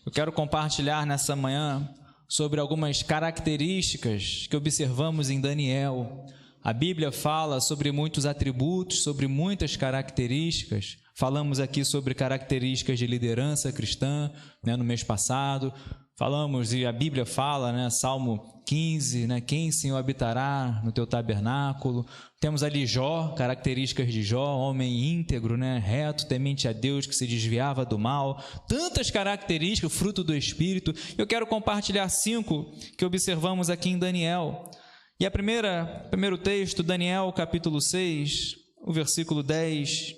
Eu quero compartilhar nessa manhã sobre algumas características que observamos em Daniel. A Bíblia fala sobre muitos atributos, sobre muitas características. Falamos aqui sobre características de liderança cristã, no mês passado. Falamos, e a Bíblia fala, Salmo 15, quem, Senhor, habitará no teu tabernáculo? Temos ali Jó, características de Jó, homem íntegro, reto, temente a Deus, que se desviava do mal. Tantas características, fruto do Espírito. Eu quero compartilhar 5 que observamos aqui em Daniel. E primeiro texto, Daniel capítulo 6, o versículo 10,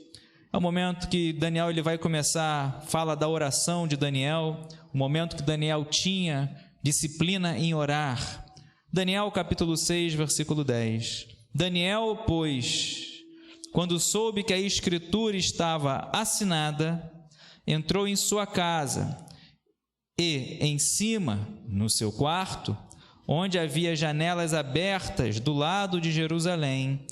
é o momento que Daniel ele vai começar, fala da oração de Daniel, o momento que Daniel tinha disciplina em orar. Daniel capítulo 6, versículo 10. Daniel, pois, quando soube que a escritura estava assinada, entrou em sua casa e, em cima, no seu quarto, onde havia janelas abertas do lado de Jerusalém,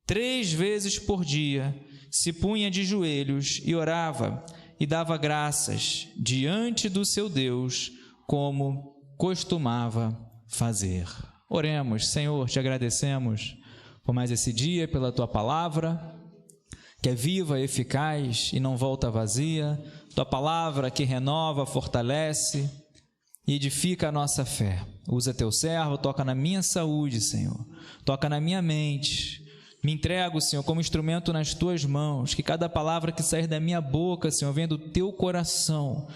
3 vezes por dia, se punha de joelhos e orava e dava graças diante do seu Deus, como costumava fazer. Oremos. Senhor, te agradecemos por mais esse dia, pela tua palavra, que é viva, eficaz e não volta vazia, tua palavra que renova, fortalece e edifica a nossa fé. Usa teu servo, toca na minha saúde, Senhor, toca na minha mente. Me entrego, Senhor, como instrumento nas tuas mãos, que cada palavra que sair da minha boca, Senhor, venha do teu coração,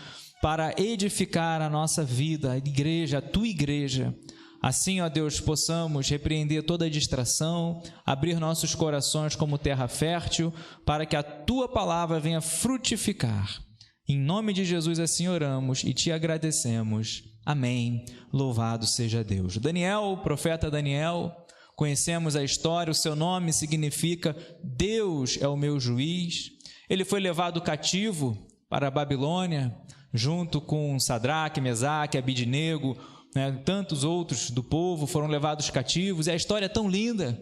para edificar a nossa vida, a igreja, a tua igreja. Assim, ó Deus, possamos repreender toda distração, abrir nossos corações como terra fértil, para que a tua palavra venha frutificar. Em nome de Jesus assim oramos e te agradecemos. Amém. Louvado seja Deus. Daniel, o profeta Daniel, conhecemos a história, o seu nome significa Deus é o meu juiz. Ele foi levado cativo para a Babilônia, junto com Sadraque, Mesaque, Abidnego, tantos outros do povo foram levados cativos. E a história é tão linda,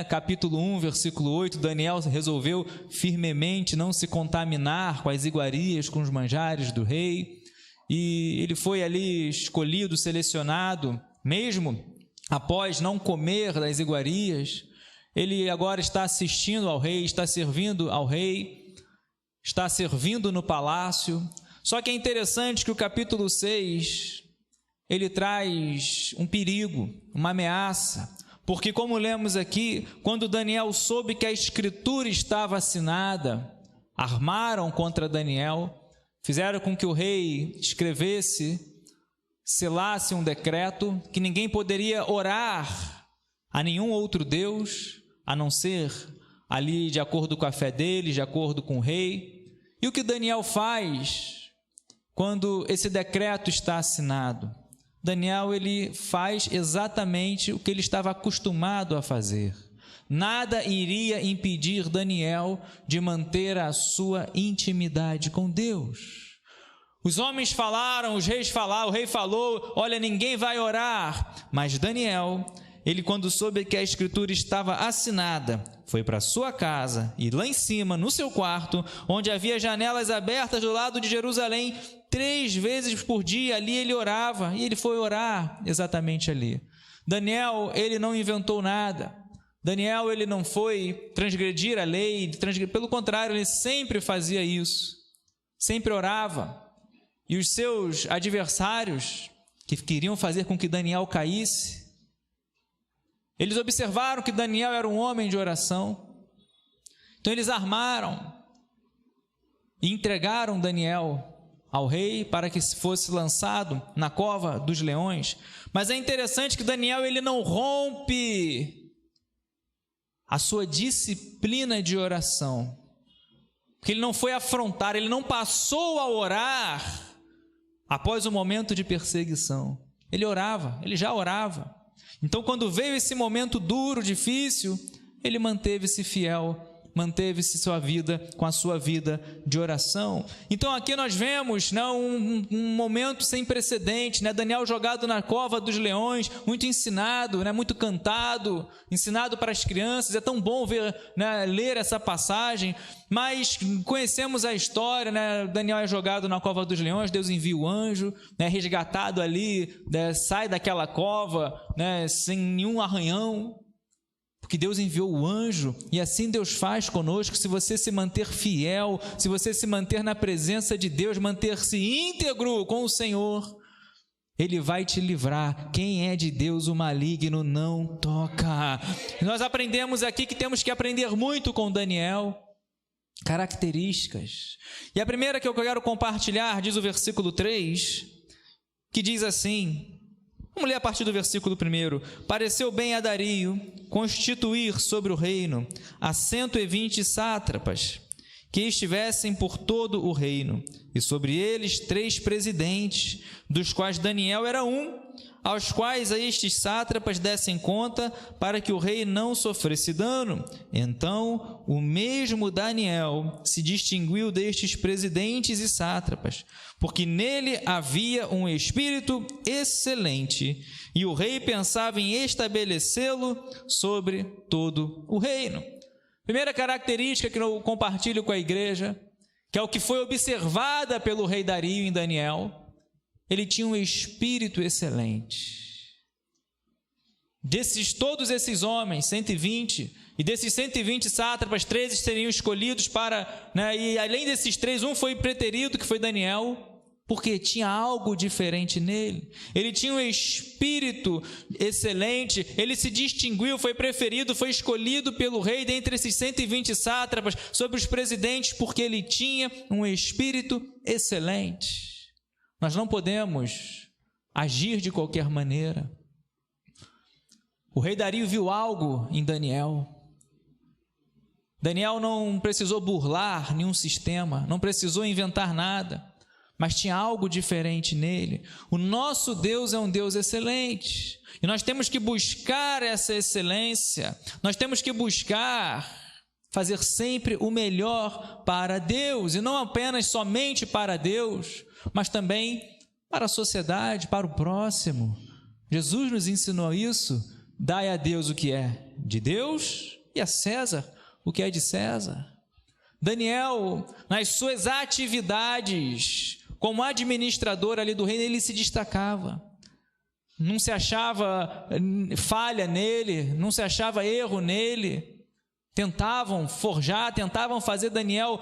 capítulo 1, versículo 8, Daniel resolveu firmemente não se contaminar com as iguarias, com os manjares do rei, e ele foi ali escolhido, selecionado, mesmo após não comer das iguarias. Ele agora está assistindo ao rei, está servindo ao rei, está servindo no palácio. Só que é interessante que o capítulo 6, ele traz um perigo, uma ameaça, porque como lemos aqui, quando Daniel soube que a escritura estava assinada, armaram contra Daniel, fizeram com que o rei escrevesse, selasse um decreto que ninguém poderia orar a nenhum outro Deus, a não ser ali de acordo com a fé deles, de acordo com o rei. E o que Daniel faz quando esse decreto está assinado? Daniel ele faz exatamente o que ele estava acostumado a fazer. Nada iria impedir Daniel de manter a sua intimidade com Deus. Os homens falaram, os reis falaram, o rei falou, olha, ninguém vai orar. Mas Daniel, ele quando soube que a escritura estava assinada, foi para sua casa e lá em cima, no seu quarto, onde havia janelas abertas do lado de Jerusalém, 3 vezes por dia, ali ele orava, e ele foi orar exatamente ali. Daniel, ele não inventou nada. Daniel, ele não foi transgredir a lei, pelo contrário, ele sempre fazia isso, sempre orava. E os seus adversários, que queriam fazer com que Daniel caísse, eles observaram que Daniel era um homem de oração. Então eles armaram e entregaram Daniel ao rei para que fosse lançado na cova dos leões. Mas é interessante que Daniel ele não rompe a sua disciplina de oração, porque ele não foi afrontar, ele não passou a orar após o momento de perseguição. Ele orava, ele já orava. Então, quando veio esse momento duro, difícil, ele manteve-se fiel manteve-se sua vida com a sua vida de oração. Então aqui nós vemos, né, um momento sem precedente, né, Daniel jogado na cova dos leões, muito ensinado, né, muito cantado, ensinado para as crianças. É tão bom ver, né, ler essa passagem, mas conhecemos a história, né? Daniel é jogado na cova dos leões, Deus envia o anjo, né, resgatado ali, né, sai daquela cova, né, sem nenhum arranhão, porque Deus enviou o anjo. E assim Deus faz conosco. Se você se manter fiel, se você se manter na presença de Deus, manter-se íntegro com o Senhor, Ele vai te livrar. Quem é de Deus, o maligno não toca. Nós aprendemos aqui que temos que aprender muito com Daniel, características. E a primeira que eu quero compartilhar, diz o versículo 3, que diz assim, vamos ler a partir do versículo 1. Pareceu bem a Dario constituir sobre o reino a 120 sátrapas, que estivessem por todo o reino, e sobre eles 3 presidentes, dos quais Daniel era um, aos quais a estes sátrapas dessem conta, para que o rei não sofresse dano. Então, o mesmo Daniel se distinguiu destes presidentes e sátrapas, porque nele havia um espírito excelente, e o rei pensava em estabelecê-lo sobre todo o reino. Primeira característica que eu compartilho com a igreja, que é o que foi observada pelo rei Dario em Daniel: ele tinha um espírito excelente. Todos esses homens, 120, e desses 120 sátrapas, 13 seriam escolhidos para, né, e além desses 3, um foi preterido, que foi Daniel, porque tinha algo diferente nele. Ele tinha um espírito excelente, ele se distinguiu, foi preferido, foi escolhido pelo rei dentre esses 120 sátrapas, sobre os presidentes, porque ele tinha um espírito excelente. Nós não podemos agir de qualquer maneira. O rei Dario viu algo em Daniel. Daniel não precisou burlar nenhum sistema, não precisou inventar nada, mas tinha algo diferente nele. O nosso Deus é um Deus excelente, e nós temos que buscar essa excelência, nós temos que buscar fazer sempre o melhor para Deus, e não apenas somente para Deus, mas também para a sociedade, para o próximo. Jesus nos ensinou isso: dai a Deus o que é de Deus e a César o que é de César. Daniel, nas suas atividades como administrador ali do reino, ele se destacava. Não se achava falha nele, não se achava erro nele. Tentavam forjar, tentavam fazer Daniel,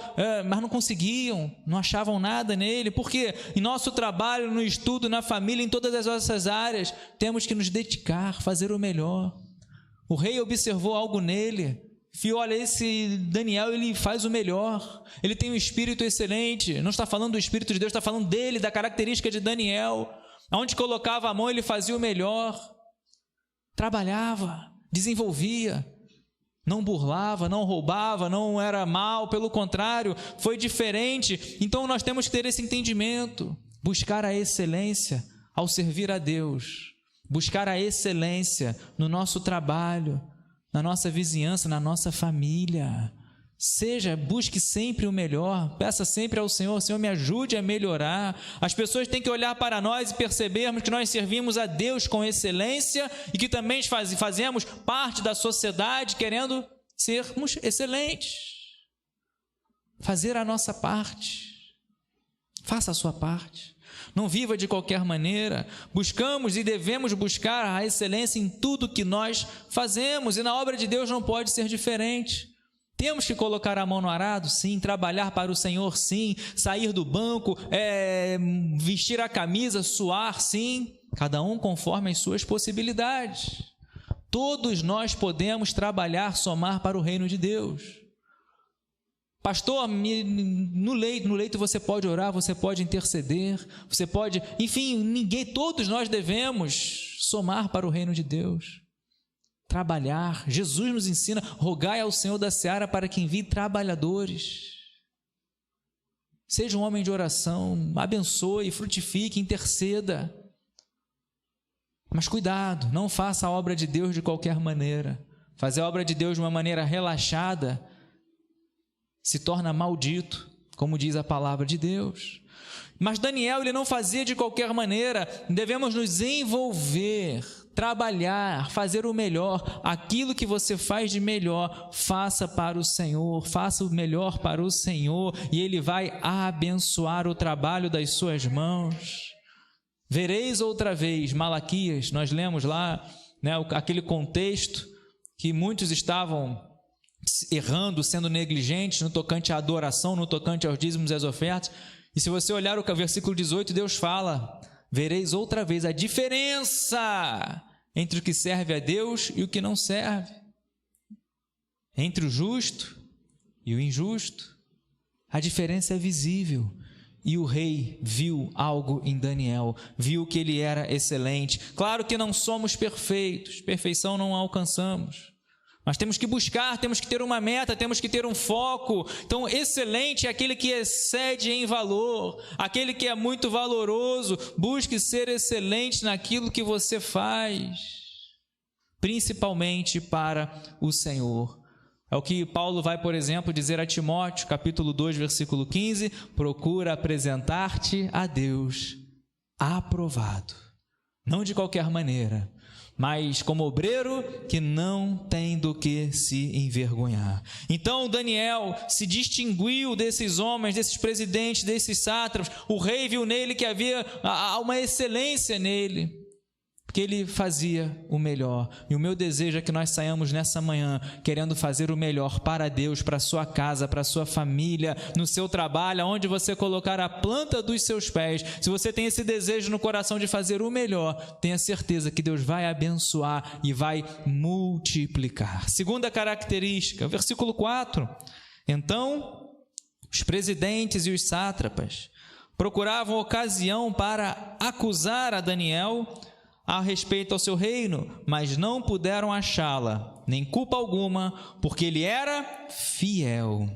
mas não conseguiam, não achavam nada nele. Porque em nosso trabalho, no estudo, na família, em todas as nossas áreas, temos que nos dedicar, fazer o melhor. O rei observou algo nele, viu: olha, esse Daniel, ele faz o melhor, ele tem um espírito excelente. Não está falando do Espírito de Deus, está falando dele, da característica de Daniel. Aonde colocava a mão, ele fazia o melhor, trabalhava, desenvolvia, não burlava, não roubava, não era mal, pelo contrário, foi diferente. Então nós temos que ter esse entendimento, buscar a excelência ao servir a Deus, buscar a excelência no nosso trabalho, na nossa vizinhança, na nossa família. Busque sempre o melhor, peça sempre ao Senhor: Senhor, me ajude a melhorar. As pessoas têm que olhar para nós e percebermos que nós servimos a Deus com excelência e que também fazemos parte da sociedade querendo sermos excelentes. Fazer a nossa parte. Faça a sua parte. Não viva de qualquer maneira. Buscamos e devemos buscar a excelência em tudo que nós fazemos, e na obra de Deus não pode ser diferente. Temos que colocar a mão no arado, sim, trabalhar para o Senhor, sim, sair do banco, vestir a camisa, suar, sim, cada um conforme as suas possibilidades. Todos nós podemos trabalhar, somar para o reino de Deus. Pastor, no leito você pode orar, você pode interceder, você pode, enfim, todos nós devemos somar para o reino de Deus. Trabalhar. Jesus nos ensina: rogai ao Senhor da seara para que envie trabalhadores. Seja um homem de oração, abençoe, frutifique, interceda. Mas cuidado, não faça a obra de Deus de qualquer maneira. Fazer a obra de Deus de uma maneira relaxada se torna maldito, como diz a palavra de Deus. Mas Daniel, ele não fazia de qualquer maneira. Devemos nos envolver, trabalhar, fazer o melhor. Aquilo que você faz de melhor, faça para o Senhor, faça o melhor para o Senhor, e Ele vai abençoar o trabalho das suas mãos. Vereis outra vez, Malaquias, nós lemos lá, né, aquele contexto que muitos estavam errando, sendo negligentes no tocante à adoração, no tocante aos dízimos e às ofertas. E se você olhar o versículo 18, Deus fala: vereis outra vez a diferença entre o que serve a Deus e o que não serve, entre o justo e o injusto. A diferença é visível. E o rei viu algo em Daniel, viu que ele era excelente. Claro que não somos perfeitos, perfeição não alcançamos, mas temos que buscar, temos que ter uma meta, temos que ter um foco. Então, excelente é aquele que excede em valor, aquele que é muito valoroso. Busque ser excelente naquilo que você faz, principalmente para o Senhor. É o que Paulo vai, por exemplo, dizer a Timóteo, capítulo 2, versículo 15: procura apresentar-te a Deus aprovado, não de qualquer maneira, mas como obreiro que não tem do que se envergonhar. Então Daniel se distinguiu desses homens, desses presidentes, desses sátrapas. O rei viu nele que havia uma excelência nele, porque ele fazia o melhor. E o meu desejo é que nós saiamos nessa manhã querendo fazer o melhor para Deus, para a sua casa, para a sua família, no seu trabalho, onde você colocar a planta dos seus pés. Se você tem esse desejo no coração de fazer o melhor, tenha certeza que Deus vai abençoar e vai multiplicar. Segunda característica, versículo 4. Então, os presidentes e os sátrapas procuravam ocasião para acusar a Daniel a respeito ao seu reino, mas não puderam achá-la, nem culpa alguma, porque ele era fiel,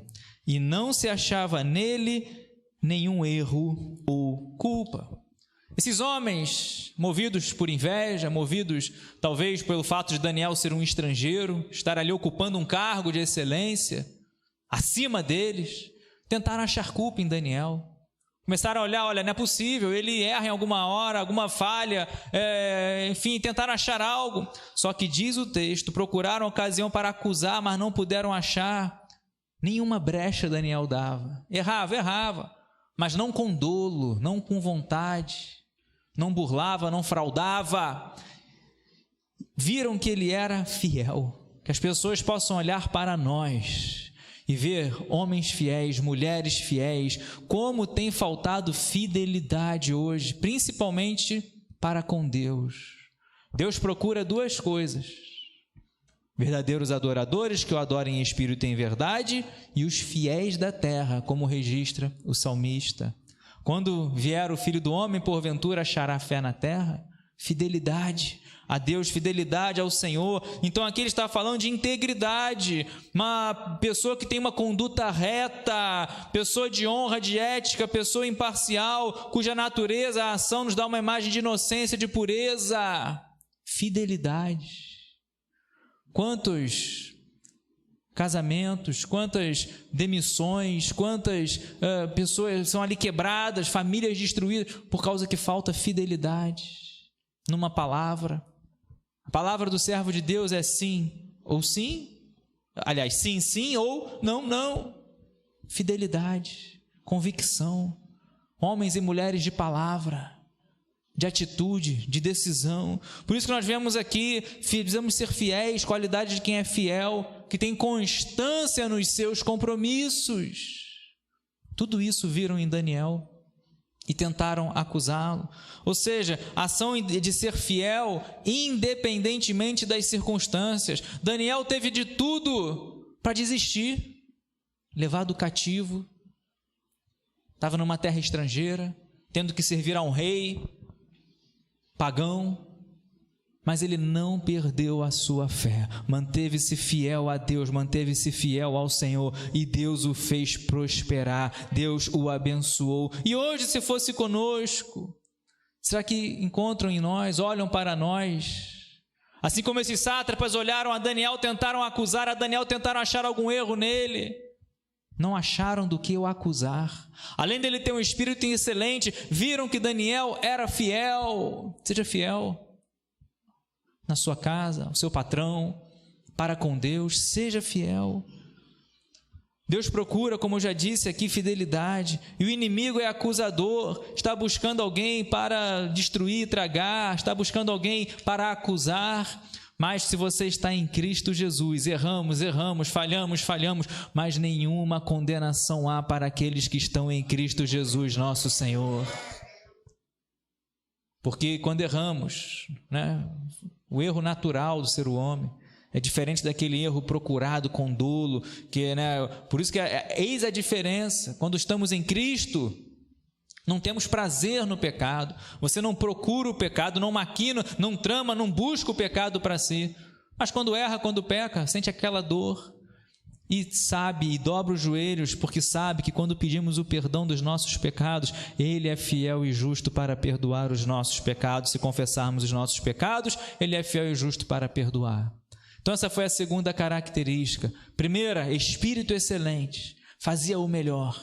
e não se achava nele nenhum erro ou culpa. Esses homens, movidos por inveja, movidos talvez pelo fato de Daniel ser um estrangeiro, estar ali ocupando um cargo de excelência, acima deles, tentaram achar culpa em Daniel. Começaram a olhar, olha, não é possível, ele erra em alguma hora, alguma falha, enfim, tentaram achar algo. Só que diz o texto, procuraram ocasião para acusar, mas não puderam achar. Nenhuma brecha Daniel dava. Errava, mas não com dolo, não com vontade, não burlava, não fraudava. Viram que ele era fiel, que as pessoas possam olhar para nós e ver homens fiéis, mulheres fiéis, como tem faltado fidelidade hoje, principalmente para com Deus. Deus procura duas coisas: verdadeiros adoradores que o adorem em espírito e em verdade, e os fiéis da terra, como registra o salmista. Quando vier o Filho do Homem, porventura achará fé na terra? Fidelidade a Deus, fidelidade ao Senhor. Então aqui ele está falando de integridade, uma pessoa que tem uma conduta reta, pessoa de honra, de ética, pessoa imparcial, cuja natureza, a ação nos dá uma imagem de inocência, de pureza. Fidelidade. Quantos casamentos, quantas demissões, quantas pessoas são ali quebradas, famílias destruídas, por causa que falta fidelidade numa palavra. A palavra do servo de Deus é sim ou sim, aliás, sim, sim ou não, não. Fidelidade, convicção, homens e mulheres de palavra, de atitude, de decisão. Por isso que nós vemos aqui, precisamos ser fiéis, qualidade de quem é fiel, que tem constância nos seus compromissos. Tudo isso viram em Daniel e tentaram acusá-lo. Ou seja, a ação de ser fiel independentemente das circunstâncias. Daniel teve de tudo para desistir, levado cativo, estava numa terra estrangeira, tendo que servir a um rei pagão, mas ele não perdeu a sua fé, manteve-se fiel a Deus, manteve-se fiel ao Senhor, e Deus o fez prosperar, Deus o abençoou. E hoje, se fosse conosco, será que encontram em nós, olham para nós, assim como esses sátrapas olharam a Daniel, tentaram acusar a Daniel, tentaram achar algum erro nele? não acharam do que o acusar. Além dele ter um espírito excelente, viram que Daniel era fiel. Seja fiel na sua casa, o seu patrão, para com Deus, seja fiel. Deus procura, como eu já disse aqui, fidelidade, e o inimigo é acusador, está buscando alguém para destruir, tragar, está buscando alguém para acusar. Mas se você está em Cristo Jesus, erramos, falhamos, mas nenhuma condenação há para aqueles que estão em Cristo Jesus, nosso Senhor. Porque quando erramos, o erro natural do ser humano é diferente daquele erro procurado com dolo, por isso que eis a diferença. Quando estamos em Cristo, não temos prazer no pecado, você não procura o pecado, não maquina, não trama, não busca o pecado para si, mas quando erra, quando peca, sente aquela dor e sabe, e dobra os joelhos, porque sabe que quando pedimos o perdão dos nossos pecados, Ele é fiel e justo para perdoar os nossos pecados. Se confessarmos os nossos pecados, Ele é fiel e justo para perdoar. Então essa foi a segunda característica. Primeira, espírito excelente, fazia o melhor,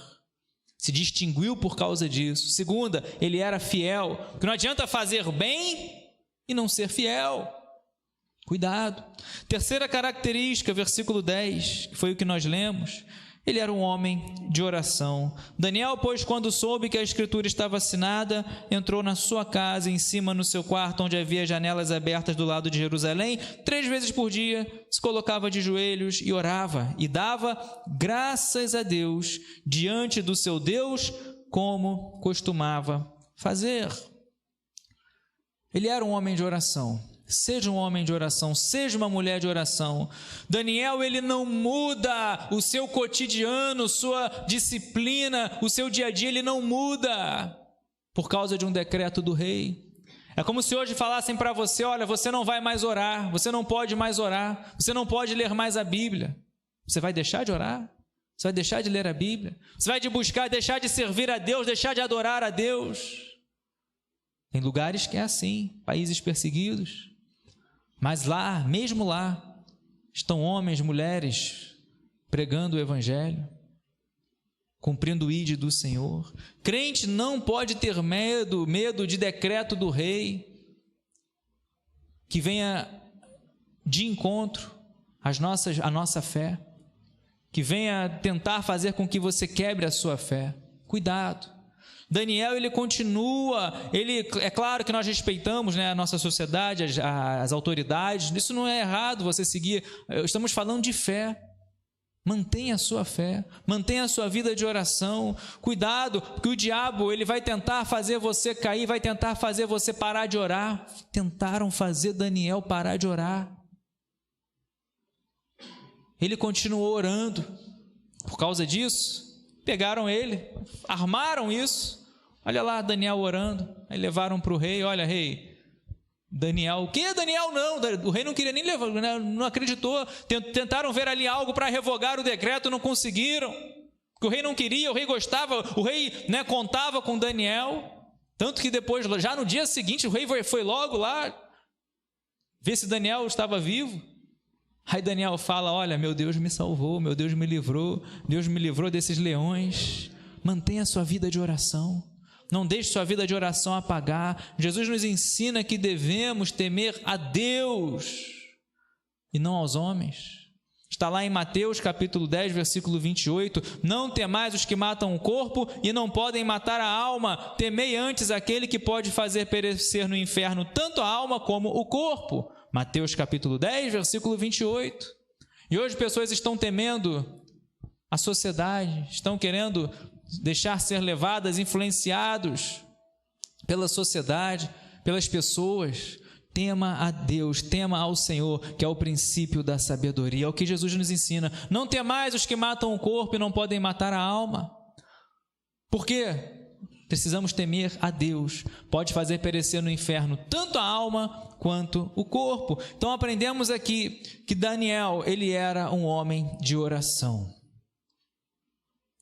se distinguiu por causa disso. Segunda, ele era fiel, porque não adianta fazer bem e não ser fiel. Cuidado. Terceira característica, versículo 10, que foi o que nós lemos, ele era um homem de oração. Daniel, pois, quando soube que a escritura estava assinada, entrou na sua casa, em cima no seu quarto, onde havia janelas abertas do lado de Jerusalém, 3 vezes por dia, se colocava de joelhos e orava, e dava graças a Deus, diante do seu Deus, como costumava fazer. Ele era um homem de oração. Seja um homem de oração, seja uma mulher de oração. Daniel, ele não muda o seu cotidiano, sua disciplina, o seu dia a dia, ele não muda por causa de um decreto do rei. É como se hoje falassem para você: olha, você não vai mais orar, você não pode mais orar, você não pode ler mais a Bíblia. Você vai deixar de orar? Você vai deixar de ler a Bíblia? Você vai deixar de servir a Deus, deixar de adorar a Deus? Tem lugares que é assim, países perseguidos. Mas lá, mesmo lá, estão homens, mulheres, pregando o Evangelho, cumprindo o ídolo do Senhor. Crente não pode ter medo de decreto do rei, que venha de encontro à nossa fé, que venha tentar fazer com que você quebre a sua fé. Cuidado. Daniel, ele continua, é claro que nós respeitamos, a nossa sociedade, as autoridades, isso não é errado você seguir, estamos falando de fé. Mantenha a sua fé, mantenha a sua vida de oração. Cuidado, porque o diabo, ele vai tentar fazer você cair, vai tentar fazer você parar de orar. Tentaram fazer Daniel parar de orar. Ele continuou orando. Por causa disso, pegaram ele, armaram isso. Olha lá Daniel orando, aí levaram para o rei. Olha, rei, Daniel, o que Daniel não? O rei não queria nem levar, não acreditou. Tentaram ver ali algo para revogar o decreto, não conseguiram, porque o rei não queria, o rei gostava, o rei contava com Daniel, tanto que depois, já no dia seguinte, o rei foi logo lá ver se Daniel estava vivo. Aí Daniel fala: olha, meu Deus me salvou, meu Deus me livrou, Deus me livrou desses leões. Mantenha a sua vida de oração, não deixe sua vida de oração apagar. Jesus nos ensina que devemos temer a Deus e não aos homens. Está lá em Mateus capítulo 10, versículo 28, não temais os que matam o corpo e não podem matar a alma, temei antes aquele que pode fazer perecer no inferno tanto a alma como o corpo. Mateus capítulo 10, versículo 28. E hoje pessoas estão temendo a sociedade, estão querendo deixar ser levadas, influenciados pela sociedade, pelas pessoas. Tema a Deus, tema ao Senhor, que é o princípio da sabedoria, é o que Jesus nos ensina. Não temais os que matam o corpo e não podem matar a alma. Por quê? Precisamos temer a Deus, pode fazer perecer no inferno tanto a alma quanto o corpo. Então aprendemos aqui que Daniel, ele era um homem de oração.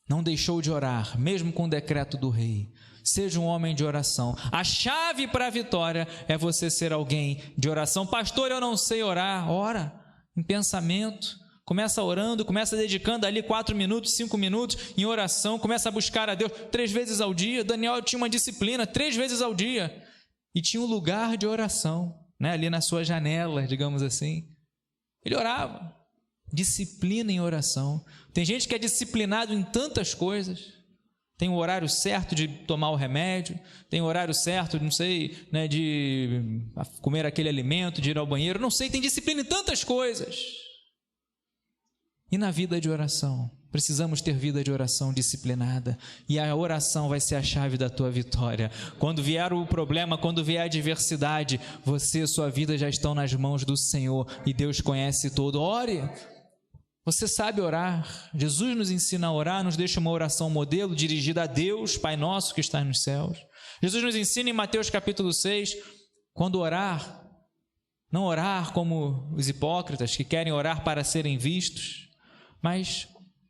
Não deixou de orar, mesmo com o decreto do rei. Seja um homem de oração. A chave para a vitória é você ser alguém de oração. Pastor, eu não sei orar. Ora em pensamento, Começa orando, começa dedicando ali 4 minutos, 5 minutos em oração, começa a buscar a Deus 3 vezes ao dia. Daniel tinha uma disciplina 3 vezes ao dia e tinha um lugar de oração, né? Ali na sua janela, digamos assim. Ele orava, disciplina em oração. Tem gente que é disciplinado em tantas coisas, tem o horário certo de tomar o remédio, tem o horário certo, não sei, né, de comer aquele alimento, de ir ao banheiro, não sei, tem disciplina em tantas coisas. E na vida de oração? Precisamos ter vida de oração disciplinada. E a oração vai ser a chave da tua vitória. Quando vier o problema, quando vier a adversidade, você e sua vida já estão nas mãos do Senhor. E Deus conhece tudo. Ore. Você sabe orar. Jesus nos ensina a orar, nos deixa uma oração modelo dirigida a Deus, Pai nosso que está nos céus. Jesus nos ensina em Mateus capítulo 6, quando orar, não orar como os hipócritas que querem orar para serem vistos, mas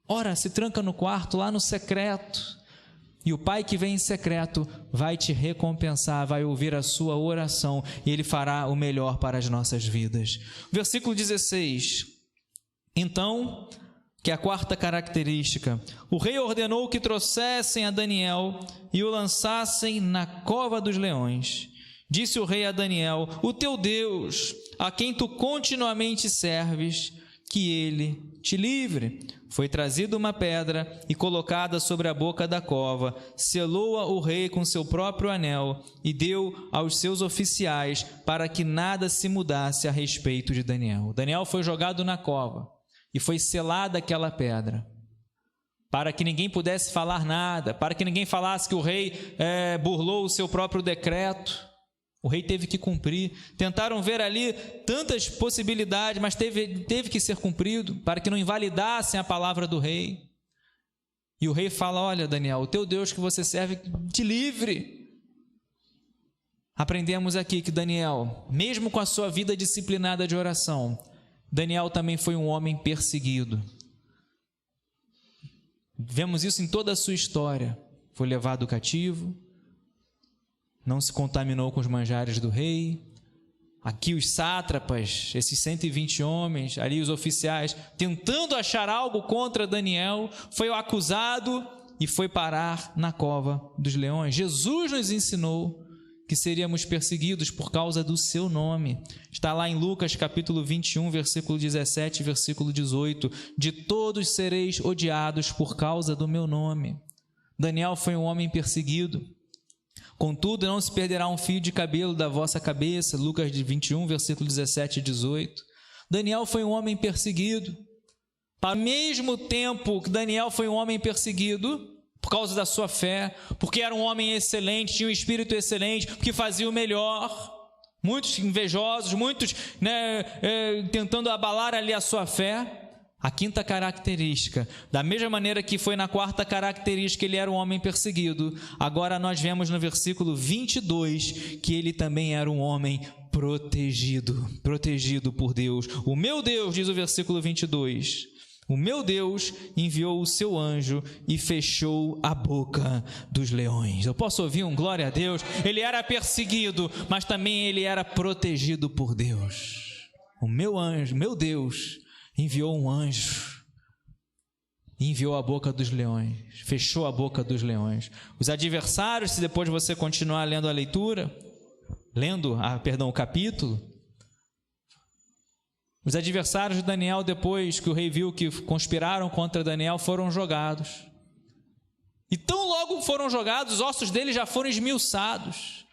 ora, se tranca no quarto, lá no secreto, e o Pai que vem em secreto vai te recompensar, vai ouvir a sua oração, e Ele fará o melhor para as nossas vidas. Versículo 16, então, que é a quarta característica, o rei ordenou que trouxessem a Daniel e o lançassem na cova dos leões. Disse o rei a Daniel, o teu Deus, a quem tu continuamente serves, que ele te livre. Foi trazida uma pedra e colocada sobre a boca da cova, selou-a o rei com seu próprio anel e deu aos seus oficiais para que nada se mudasse a respeito de Daniel. Daniel foi jogado na cova e foi selada aquela pedra, para que ninguém pudesse falar nada, para que ninguém falasse que o rei burlou o seu próprio decreto. O rei teve que cumprir. Tentaram ver ali tantas possibilidades, mas teve que ser cumprido, para que não invalidassem a palavra do rei. E o rei fala, olha Daniel, o teu Deus que você serve te livre. Aprendemos aqui que Daniel, mesmo com a sua vida disciplinada de oração, Daniel também foi um homem perseguido. Vemos isso em toda a sua história. Foi levado cativo, não se contaminou com os manjares do rei. Aqui os sátrapas, esses 120 homens, ali os oficiais, tentando achar algo contra Daniel, foi acusado e foi parar na cova dos leões. Jesus nos ensinou que seríamos perseguidos por causa do seu nome. Está lá em Lucas capítulo 21, versículo 17 e versículo 18. De todos sereis odiados por causa do meu nome. Daniel foi um homem perseguido. Contudo, não se perderá um fio de cabelo da vossa cabeça. Lucas 21, versículo 17 e 18. Daniel foi um homem perseguido. Ao mesmo tempo que Daniel foi um homem perseguido, por causa da sua fé, porque era um homem excelente, tinha um espírito excelente, porque fazia o melhor. Muitos invejosos, muitos tentando abalar ali a sua fé. A quinta característica, da mesma maneira que foi na quarta característica, ele era um homem perseguido, agora nós vemos no versículo 22, que ele também era um homem protegido por Deus. O meu Deus, diz o versículo 22, o meu Deus enviou o seu anjo e fechou a boca dos leões. Eu posso ouvir um glória a Deus? Ele era perseguido, mas também ele era protegido por Deus. O meu anjo, meu Deus, enviou um anjo e enviou a boca dos leões, fechou a boca dos leões. Os adversários, se depois você continuar lendo a leitura, o capítulo, os adversários de Daniel, depois que o rei viu que conspiraram contra Daniel, foram jogados. E tão logo foram jogados, os ossos deles já foram esmiuçados.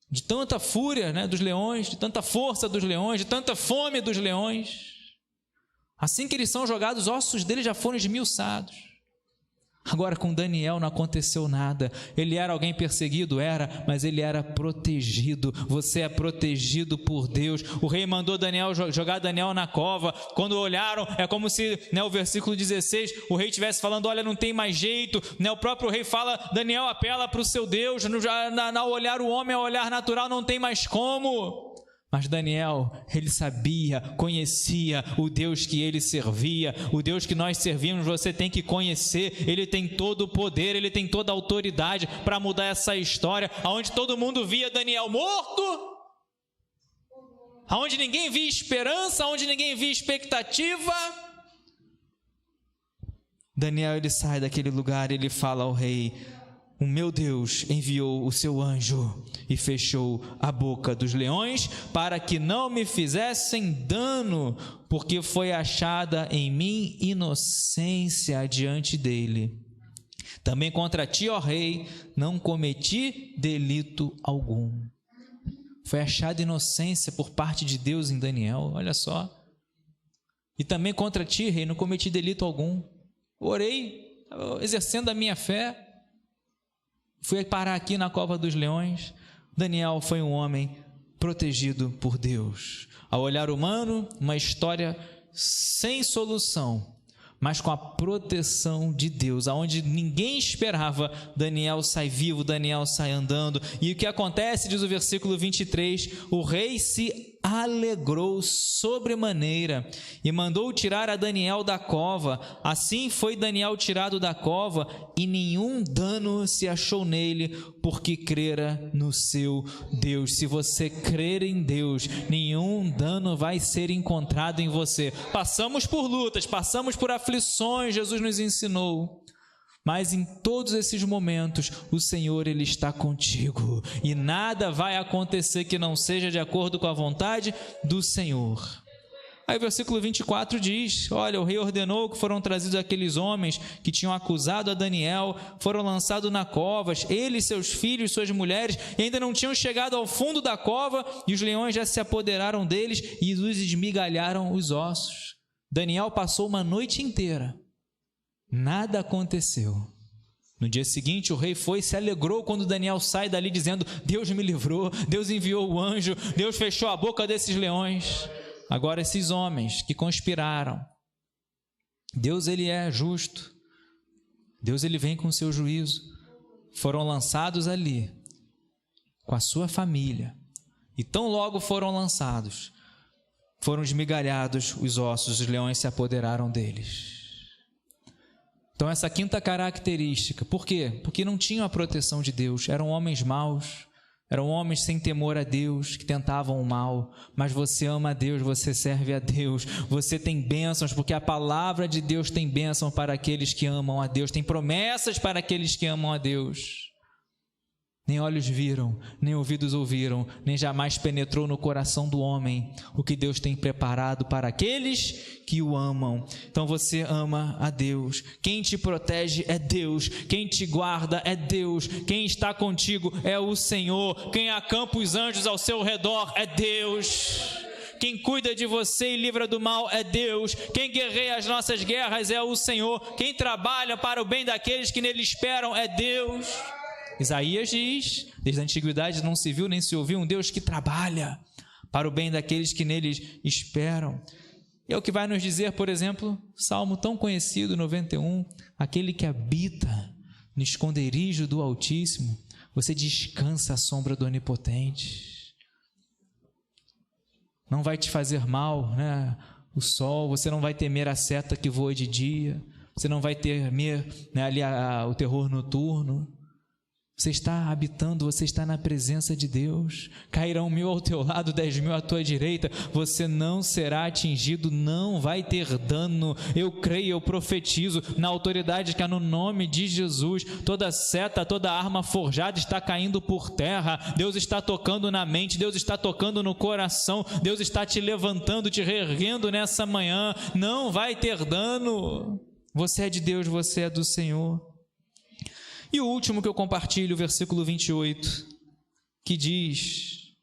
De tanta fúria, dos leões, de tanta força dos leões, de tanta fome dos leões. Assim que eles são jogados, os ossos deles já foram esmiuçados. Agora com Daniel não aconteceu nada. Ele era alguém perseguido? Era, mas ele era protegido. Você é protegido por Deus. O rei mandou jogar Daniel na cova. Quando olharam, é como se, o versículo 16, o rei estivesse falando, olha, não tem mais jeito. O próprio rei fala, Daniel apela para o seu Deus. Ao olhar o homem, ao olhar natural, não tem mais como. Mas Daniel, ele sabia, conhecia o Deus que ele servia, o Deus que nós servimos. Você tem que conhecer, ele tem todo o poder, ele tem toda a autoridade para mudar essa história, onde todo mundo via Daniel morto, aonde ninguém via esperança, aonde ninguém via expectativa. Daniel, ele sai daquele lugar e ele fala ao rei: o meu Deus enviou o seu anjo e fechou a boca dos leões para que não me fizessem dano, porque foi achada em mim inocência diante dele. Também contra ti, ó rei, não cometi delito algum. Foi achada inocência por parte de Deus em Daniel, olha só. E também contra ti, rei, não cometi delito algum. Orei, exercendo a minha fé. Fui parar aqui na cova dos leões. Daniel foi um homem protegido por Deus. Ao olhar humano, uma história sem solução, mas com a proteção de Deus, aonde ninguém esperava, Daniel sai vivo, Daniel sai andando. E o que acontece, diz o versículo 23, o rei se alegrou sobremaneira e mandou tirar a Daniel da cova. Assim foi Daniel tirado da cova e nenhum dano se achou nele, porque crera no seu Deus. Se você crer em Deus, nenhum dano vai ser encontrado em você. Passamos por lutas, passamos por aflições, Jesus nos ensinou. Mas em todos esses momentos, o Senhor, Ele está contigo. E nada vai acontecer que não seja de acordo com a vontade do Senhor. Aí o versículo 24 diz, olha, o rei ordenou que foram trazidos aqueles homens que tinham acusado a Daniel, foram lançados na cova, ele, seus filhos, suas mulheres, e ainda não tinham chegado ao fundo da cova, e os leões já se apoderaram deles e os esmigalharam os ossos. Daniel passou uma noite inteira. Nada aconteceu. No dia seguinte, o rei foi e se alegrou quando Daniel sai dali dizendo: Deus me livrou, Deus enviou o anjo, Deus fechou a boca desses leões. Agora esses homens que conspiraram, Deus, Ele é justo, Deus, Ele vem com o seu juízo, foram lançados ali com a sua família, e tão logo foram lançados, foram esmigalhados os ossos, os leões se apoderaram deles. Então essa quinta característica, por quê? Porque não tinham a proteção de Deus, eram homens maus, eram homens sem temor a Deus, que tentavam o mal. Mas você ama a Deus, você serve a Deus, você tem bênçãos, porque a palavra de Deus tem bênção para aqueles que amam a Deus, tem promessas para aqueles que amam a Deus. Nem olhos viram, nem ouvidos ouviram, nem jamais penetrou no coração do homem o que Deus tem preparado para aqueles que o amam. Então você ama a Deus. Quem te protege é Deus. Quem te guarda é Deus. Quem está contigo é o Senhor. Quem acampa os anjos ao seu redor é Deus. Quem cuida de você e livra do mal é Deus. Quem guerreia as nossas guerras é o Senhor. Quem trabalha para o bem daqueles que nele esperam é Deus. Isaías diz, desde a antiguidade não se viu nem se ouviu um Deus que trabalha para o bem daqueles que neles esperam. É o que vai nos dizer, por exemplo, Salmo tão conhecido, 91, aquele que habita no esconderijo do Altíssimo, você descansa à sombra do Onipotente. Não vai te fazer mal, né? O sol, você não vai temer a seta que voa de dia, você não vai temer, né, ali o terror noturno. Você está habitando, você está na presença de Deus. Cairão 1000 ao teu lado, 10.000 à tua direita, você não será atingido, não vai ter dano. Eu creio, eu profetizo na autoridade que há no nome de Jesus. Toda seta, toda arma forjada está caindo por terra. Deus está tocando na mente, Deus está tocando no coração, Deus está te levantando, te reerguendo nessa manhã. Não vai ter dano. Você é de Deus, você é do Senhor. E o último que eu compartilho, o versículo 28, que diz: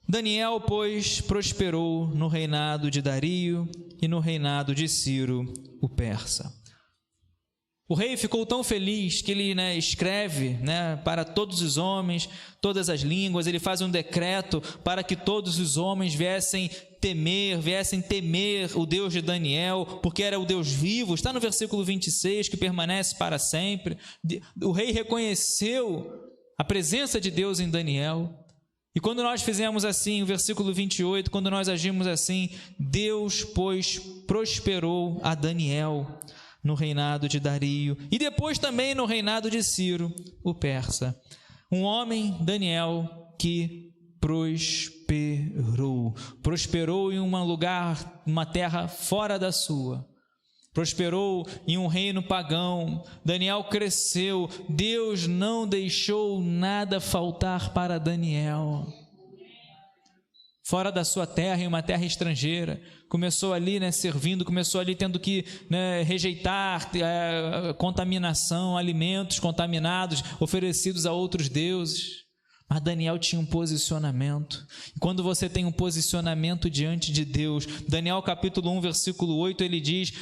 Daniel, pois, prosperou no reinado de Dario e no reinado de Ciro, o persa. O rei ficou tão feliz que ele, escreve, para todos os homens, todas as línguas, ele faz um decreto para que todos os homens viessem temer o Deus de Daniel, porque era o Deus vivo. Está no versículo 26, que permanece para sempre. O rei reconheceu a presença de Deus em Daniel. E quando nós fizemos assim, o versículo 28, quando nós agimos assim, Deus, pois, prosperou a Daniel no reinado de Dario e depois também no reinado de Ciro, o persa. Um homem, Daniel, que prosperou. prosperou em um lugar, uma terra fora da sua, prosperou em um reino pagão. Daniel cresceu, Deus não deixou nada faltar para Daniel. Fora da sua terra, em uma terra estrangeira, começou ali, servindo, começou ali tendo que rejeitar contaminação, alimentos contaminados oferecidos a outros deuses. Mas Daniel tinha um posicionamento. E quando você tem um posicionamento diante de Deus, Daniel capítulo 1, versículo 8, ele diz: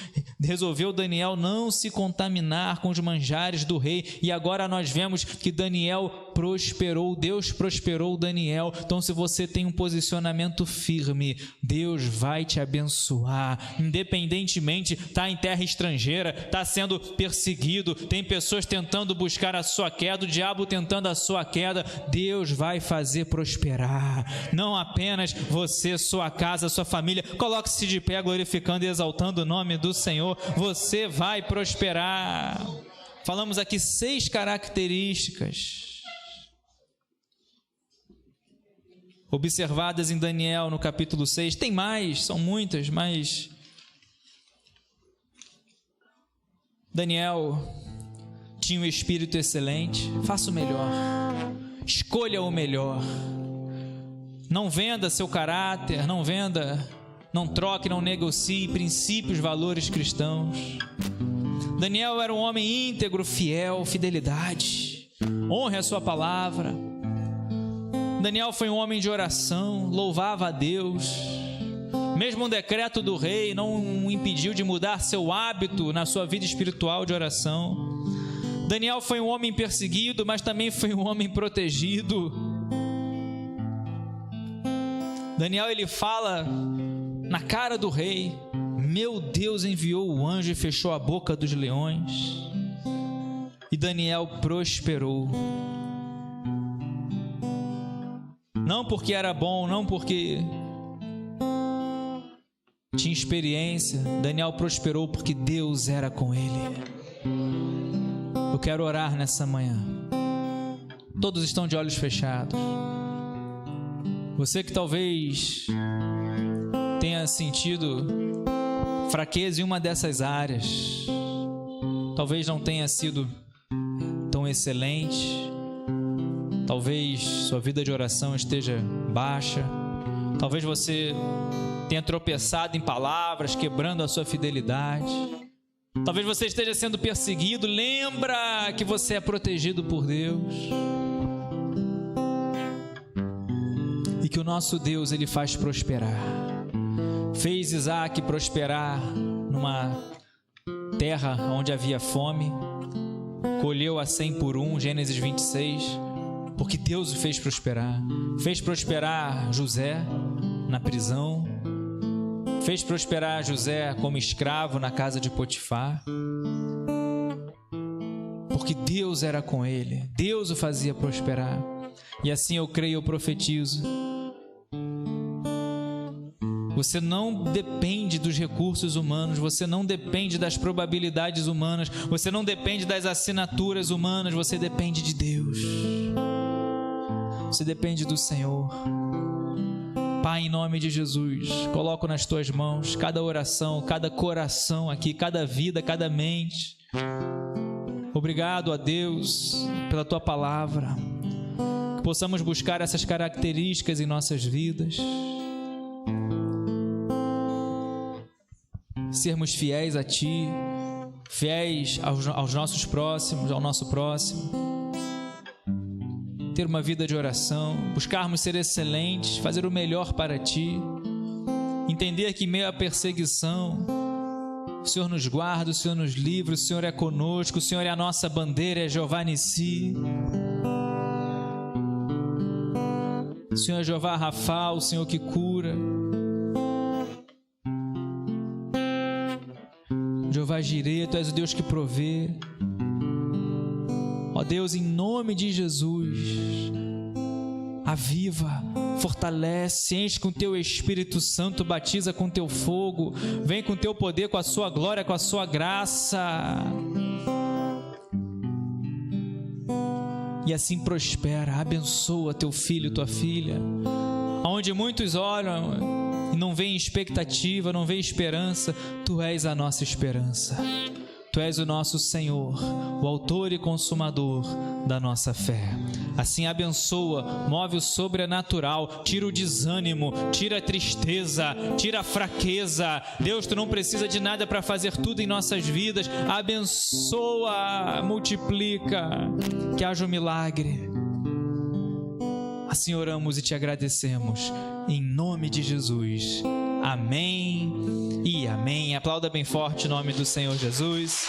resolveu Daniel não se contaminar com os manjares do rei. E agora nós vemos que Daniel prosperou, Deus prosperou Daniel. Então, se você tem um posicionamento firme, Deus vai te abençoar. Independentemente, está em terra estrangeira, está sendo perseguido, tem pessoas tentando buscar a sua queda, o diabo tentando a sua queda, Deus vai fazer prosperar. Não apenas você, sua casa, sua família. Coloque-se de pé glorificando e exaltando o nome do Senhor. Você vai prosperar. Falamos aqui 6 características observadas em Daniel no capítulo 6. Tem mais, são muitas, mas Daniel tinha um espírito excelente. Faça o melhor, escolha o melhor. Não venda seu caráter, não troque, não negocie princípios, valores cristãos. Daniel era um homem íntegro, fiel, fidelidade. Honre a sua palavra. Daniel foi um homem de oração, louvava a Deus. Mesmo um decreto do rei não o impediu de mudar seu hábito na sua vida espiritual de oração. Daniel foi um homem perseguido, mas também foi um homem protegido. Daniel, ele fala na cara do rei: meu Deus enviou o anjo e fechou a boca dos leões. E Daniel prosperou. Não porque era bom, não porque tinha experiência. Daniel prosperou porque Deus era com ele. Eu quero orar nessa manhã. Todos estão de olhos fechados. Você que talvez tenha sentido fraqueza em uma dessas áreas, talvez não tenha sido tão excelente, talvez sua vida de oração esteja baixa, talvez você tenha tropeçado em palavras, quebrando a sua fidelidade, talvez você esteja sendo perseguido. Lembra que você é protegido por Deus e que o nosso Deus, ele faz prosperar. Fez Isaac prosperar numa terra onde havia fome, colheu a 100 por 1, Gênesis 26, porque Deus o fez prosperar. Fez prosperar José na prisão, fez prosperar José como escravo na casa de Potifar, porque Deus era com ele, Deus o fazia prosperar. E assim eu creio, eu profetizo. Você não depende dos recursos humanos, você não depende das probabilidades humanas, você não depende das assinaturas humanas, você depende de Deus. Você depende do Senhor. Pai, em nome de Jesus, coloco nas tuas mãos cada oração, cada coração aqui, cada vida, cada mente. Obrigado a Deus pela tua palavra, que possamos buscar essas características em nossas vidas, sermos fiéis a Ti, fiéis aos nossos próximos, ao nosso próximo, ter uma vida de oração, buscarmos ser excelentes, fazer o melhor para Ti, entender que em meio à perseguição, o Senhor nos guarda, o Senhor nos livra, o Senhor é conosco, o Senhor é a nossa bandeira, é Jeová Nissi, o Senhor é Jeová Rafa, o Senhor que cura, Jeová Jireh, Tu és o Deus que provê. Ó Deus, em nome de Jesus, aviva, fortalece, enche com Teu Espírito Santo, batiza com Teu fogo, vem com Teu poder, com a Sua glória, com a Sua graça. E assim prospera, abençoa Teu filho, Tua filha. onde muitos olham e não veem expectativa, não veem esperança, Tu és a nossa esperança. Tu és o nosso Senhor, o autor e consumador da nossa fé. Assim abençoa, move o sobrenatural, tira o desânimo, tira a tristeza, tira a fraqueza. Deus, Tu não precisa de nada para fazer tudo em nossas vidas. Abençoa, multiplica, que haja um milagre. Assim oramos e Te agradecemos, em nome de Jesus. Amém e amém. Aplauda bem forte o nome do Senhor Jesus.